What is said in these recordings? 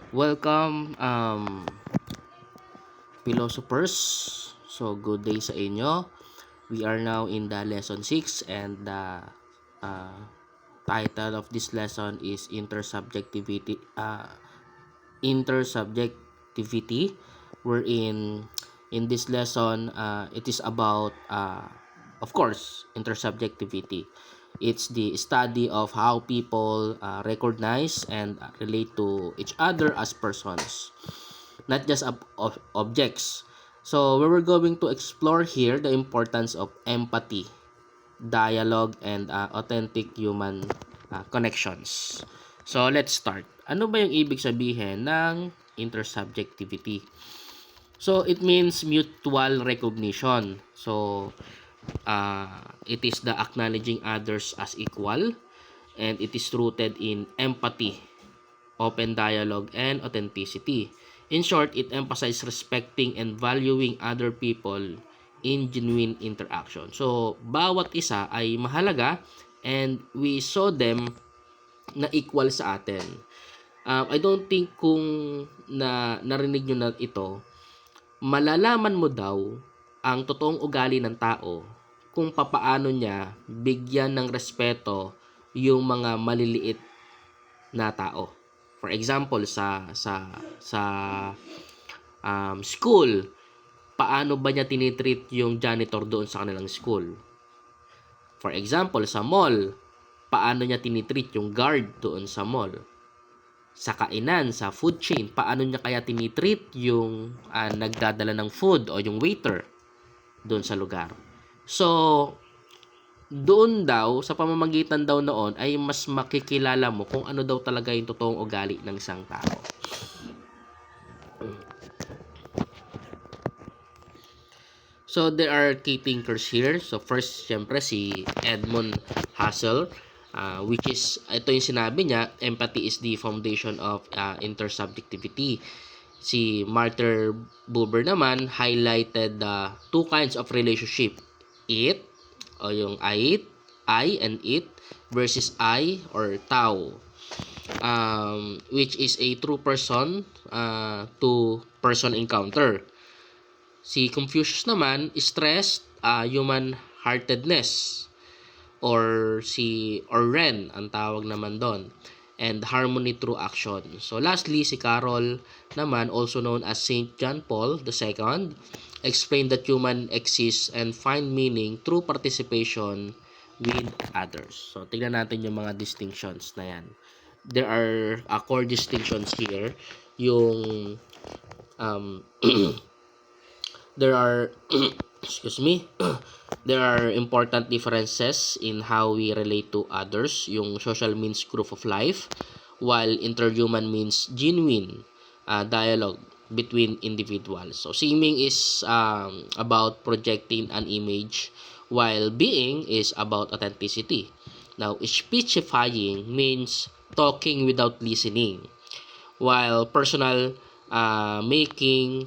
Welcome, philosophers. So, good day sa inyo. We are now in the lesson 6 and the uh, title of this lesson is intersubjectivity, wherein in this lesson it is about of course intersubjectivity. It's the study of how people recognize and relate to each other as persons, not just objects. So we were going to explore here the importance of empathy, dialogue, and authentic human connections. So let's start. Ano ba yung ibig sabihin ng intersubjectivity? So it means mutual recognition. So it is the acknowledging others as equal, and it is rooted in empathy, open dialogue, and authenticity. In short, it emphasizes respecting and valuing other people in genuine interaction. So, bawat isa ay mahalaga and we saw them na equal sa atin. I don't think kung narinig nyo na ito, malalaman mo daw ang totoong ugali ng tao kung papaano niya bigyan ng respeto yung mga maliliit na tao. For example, sa school, paano ba niya tinitreat yung janitor doon sa kanilang school? For example, sa mall, paano niya tinitreat yung guard doon sa mall? Sa kainan, sa food chain, paano niya kaya tinitreat yung nagdadala ng food o yung waiter doon sa lugar? So, doon daw, sa pamamagitan daw noon, ay mas makikilala mo kung ano daw talaga yung totoong ugali ng isang tao. So, there are key thinkers here. So, first, syempre, si Edmund Husserl, which is, ito yung sinabi niya, empathy is the foundation of intersubjectivity. Si Martin Buber naman highlighted the two kinds of relationship. It, o yung I and it, versus I or Tao, which is a true person to person encounter. Si Confucius naman, stress, human heartedness, or Ren ang tawag naman doon, and harmony through action. So lastly, si Carol naman, also known as Saint John Paul II, explained that human exists and find meaning through participation with others. So tingnan natin yung mga distinctions na yan. There are core distinctions here. Yung there are excuse me there are important differences in how we relate to others. Yung social means group of life, while interhuman means genuine dialogue between individuals. So seeming is about projecting an image, while being is about authenticity. Now, speechifying means talking without listening, while personal making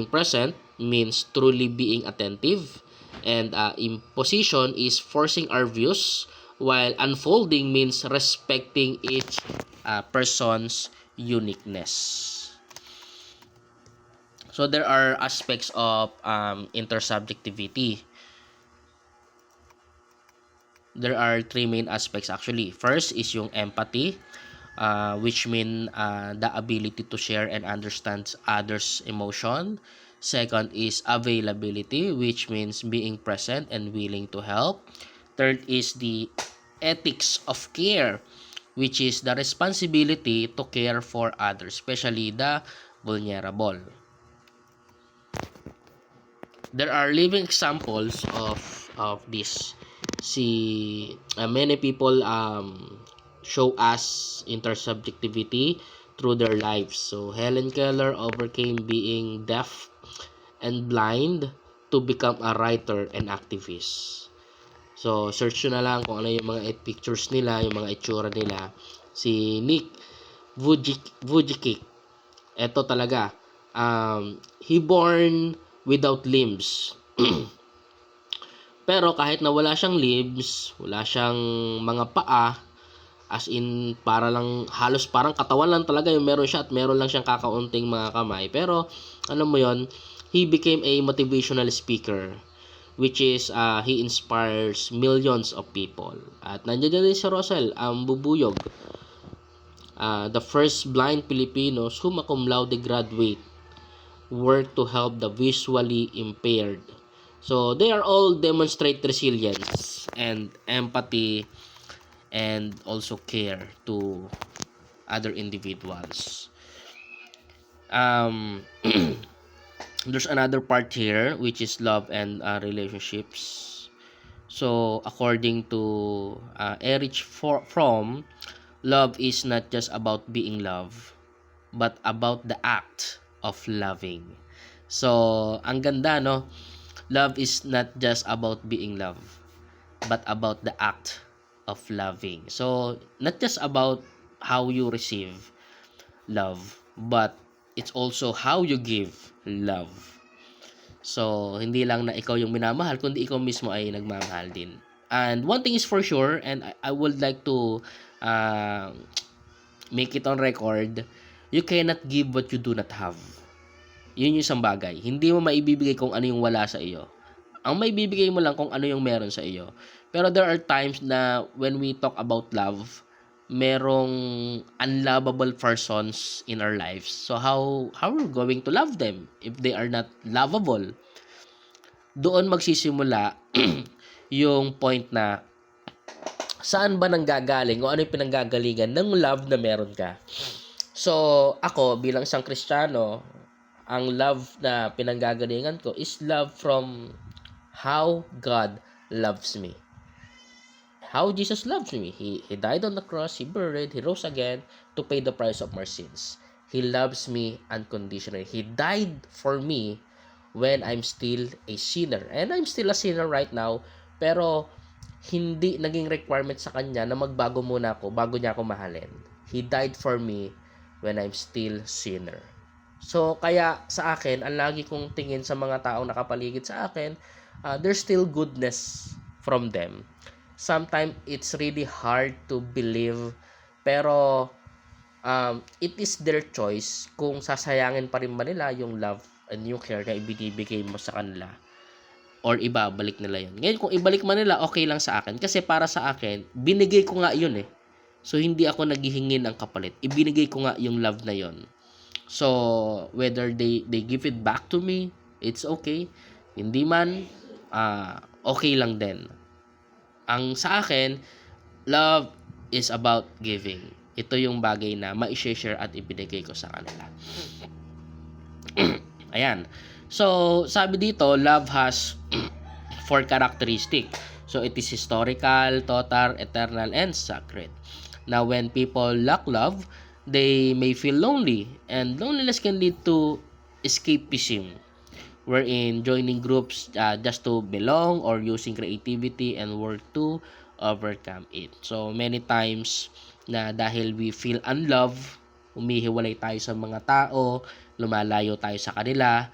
present means truly being attentive, and imposition is forcing our views, while unfolding means respecting each person's uniqueness. So there are aspects of intersubjectivity. There are three main aspects actually. First is yung empathy, which mean the ability to share and understand others' emotion. Second is availability, which means being present and willing to help. Third is the ethics of care, which is the responsibility to care for others, especially the vulnerable. There are living examples of this. Many people show us intersubjectivity through their lives. So Helen Keller overcame being deaf and blind to become a writer and activist. So search nyo na lang kung ano yung mga pictures nila, yung mga itsura nila. Si Nick Vujicic, eto talaga, he born without limbs. Pero kahit na wala siyang limbs, wala siyang mga paa, As in, para lang, halos parang katawan lang talaga yung meron siya at meron lang siyang kakaunting mga kamay. Pero, alam mo yon, he became a motivational speaker, which is he inspires millions of people. At nandiyan din si Rosel, ang bubuyog, the first blind Filipinos summa cum laude graduate, work to help the visually impaired. So they are all demonstrate resilience and empathy and also care to other individuals. Um, there's another part here which is love and relationships. So according to Erich Fromm, love is not just about being loved, but about the act of loving. So ang ganda, no? Love is not just about being loved, but about the act of loving. So not just about how you receive love, but it's also how you give love. So, hindi lang na ikaw yung minamahal, kundi ikaw mismo ay nagmamahal din. And one thing is for sure, and I would like to uh, make it on record, you cannot give what you do not have. Yun yung isang bagay. Hindi mo maibibigay kung ano yung wala sa iyo. Ang maibibigay mo lang kung ano yung meron sa iyo. Pero there are times na when we talk about love, merong unlovable persons in our lives. So how we're going to love them if they are not lovable? Doon magsisimula yung point na saan ba nanggagaling o ano yung pinanggagalingan ng love na meron ka. So, ako bilang isang Kristiyano, ang love na pinanggagalingan ko is love from how God loves me. How Jesus loves me. He died on the cross, He buried, He rose again to pay the price of my sins. He loves me unconditionally. He died for me when I'm still a sinner. And I'm still a sinner right now, pero hindi naging requirement sa Kanya na magbago muna ako bago niya ako mahalin. He died for me when I'm still sinner. So, kaya sa akin, ang lagi kong tingin sa mga taong nakapaligid sa akin, there's still goodness from them. Sometimes, it's really hard to believe, pero it is their choice kung sasayangin pa rin ba nila yung love and yung care na ibinibigay mo sa kanila or ibabalik nila yun. Ngayon, kung ibalik man nila, okay lang sa akin. Kasi para sa akin, binigay ko nga yun eh. So, hindi ako naghihingi ng kapalit. Ibinigay ko nga yung love na yun. So, whether they give it back to me, it's okay. Hindi man, okay lang din. Ang sa akin, love is about giving. Ito yung bagay na ma-share at ibinigay ko sa kanila. Ayan. So, sabi dito, love has four characteristics. So, it is historical, total, eternal, and sacred. Now, when people lack love, they may feel lonely, and loneliness can lead to escapism, wherein joining groups just to belong or using creativity and work to overcome it. So, many times na dahil we feel unloved, humihiwalay tayo sa mga tao, lumalayo tayo sa kanila,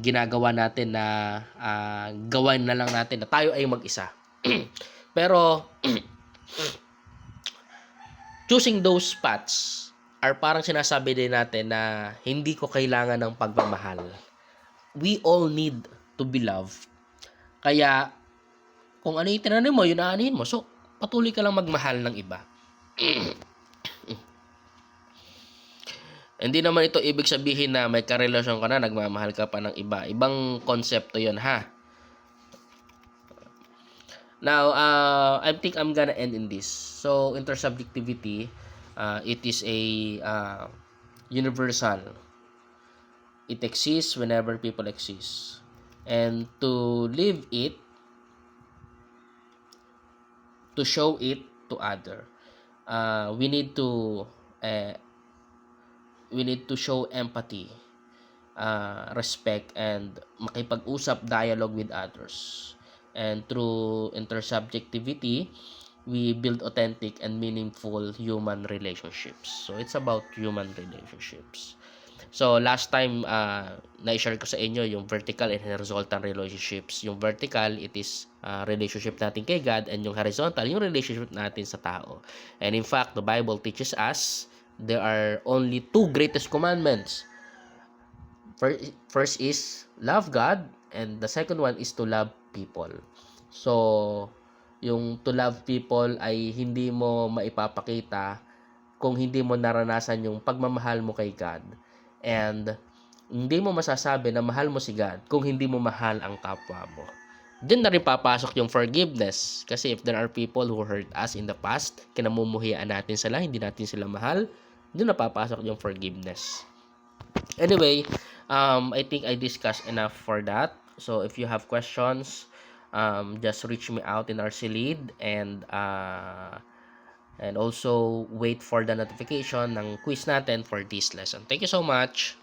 ginagawa natin na gawain na lang natin na tayo ay mag-isa. Pero, choosing those paths are parang sinasabi din natin na hindi ko kailangan ng pagmamahal. We all need to be loved. Kaya, kung ano yung tinanim mo, yun aanin mo. So, patuloy ka lang magmahal ng iba. Hindi naman ito ibig sabihin na may karelasyon ka na, nagmamahal ka pa ng iba. Ibang konsepto yun, ha? Now, I think I'm gonna end in this. So, intersubjectivity, it is a universal. It exists whenever people exist. And to live it, to show it to other, we need to show empathy, respect, and makipag-usap, dialogue with others. And through intersubjectivity, we build authentic and meaningful human relationships. So, it's about human relationships. So, last time, na-share ko sa inyo yung vertical and horizontal relationships. Yung vertical, it is relationship natin kay God, and yung horizontal, yung relationship natin sa tao. And in fact, the Bible teaches us there are only two greatest commandments. First is love God, and the second one is to love people. So, yung to love people ay hindi mo maipapakita kung hindi mo naranasan yung pagmamahal mo kay God. And hindi mo masasabi na mahal mo si God kung hindi mo mahal ang kapwa mo. Diyan na rin papasok yung forgiveness. Kasi if there are people who hurt us in the past, kinamumuhian natin sila, hindi natin sila mahal, doon na papasok yung forgiveness. Anyway, I think I discussed enough for that. So if you have questions, just reach me out in RC Lead, and also wait for the notification ng quiz natin for this lesson. Thank you so much.